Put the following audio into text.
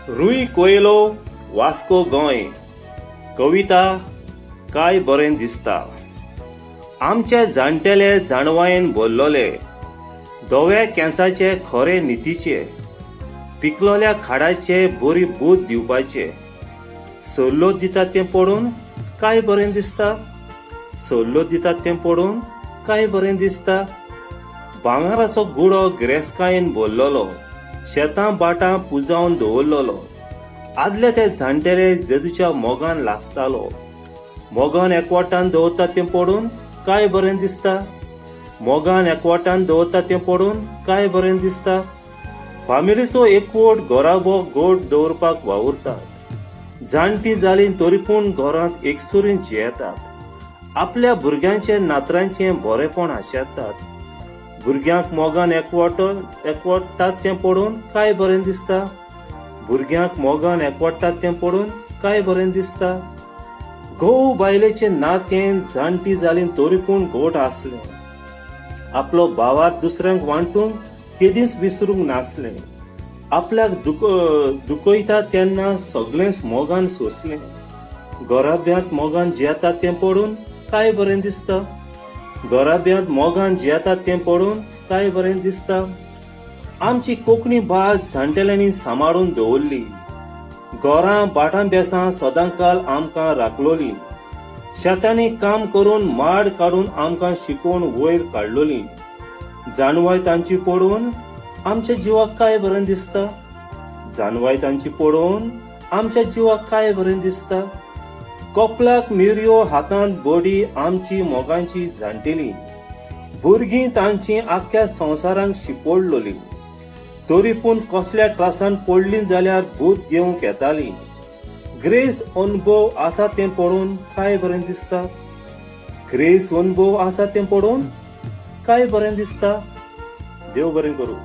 रुई कोयलो वास्को गोंय कविता काय बरें दिसता। आमचे जाणटेले जाणवायेन बोललोले धव्या केंसाचे खरे नितीचे, पिकलोल्या खाडाचे बरी बोध दिवपाचे। सोल्लो दितात तें पडून काय बरें दिसता, सोल्लो दितात तें पडून काय बरें दिसता। भांगराचो गुडो गिरेस्कायेन बोललोलो, शेतां बाटां पुजावन दवरलोलो। आदले ते जाणटेले जेजूच्या मोगान लासतालो, मोगान एकवटान दवरता तें पडून काय बरें दिसता, मोगान एकवटान दवरता तें पडून काय बरें दिसता। फामिलीचो एकवट घोराबो गोड दवरपाक वावुरतात, जाणटी जालीं तरी पूण घरांत एकसुरीन जियेतात। आपल्या भुरग्यांचे नातरांचें बरेपण आशेतात, भुरग्यांक मोगान एकवटात तें पडून काय बरें दिसता, भुरग्यांक मोगान एकवटात तें पडून काय बरें दिसता। घोव बायलेचें नातें जाणटी जालीं तरी पूण गोड आसलें, आपलो भावार्थ दुसऱ्यांक वांटूंक केदींच विसरूंक नासलें। आपल्याक दुखयता तेन्ना सगळेंच मोगान सोंसलें, घोराब्यांत मोगान जियेतात तें पडून काय बरें दिसता, घोराब्यांत मोगान जियेतात तें पडून काय बरें दिसता। आमची कोंकणी भास जाणटेल्यांनी सांबाळून दवरली, घरां बाटां बेसां सदांकाल आमकां राखलोली, शेतांनी काम करून माड काडून आमकां शिकोवन वयर काडलोली। जानवाय तांची पडून आमच्या जिवाक काय बरें दिसता, जानवाय तांची पडून आमच्या जिवाक काय बरें दिसता। कपलाक मिरयो हातांत बडी आमची मोगांची जाणटेली, भुरगीं तांची आख्या संवसारांक शिपोडलोली, तरी पूण कसल्या त्रासान पडलीं जाल्यार भूत घेवंक येताली। ग्रेस अनुभव आसा तें पडून काय बरें दिसता, ग्रेस अनुभव आसा तें पडून काय बरें दिसता। देव बरें करूं।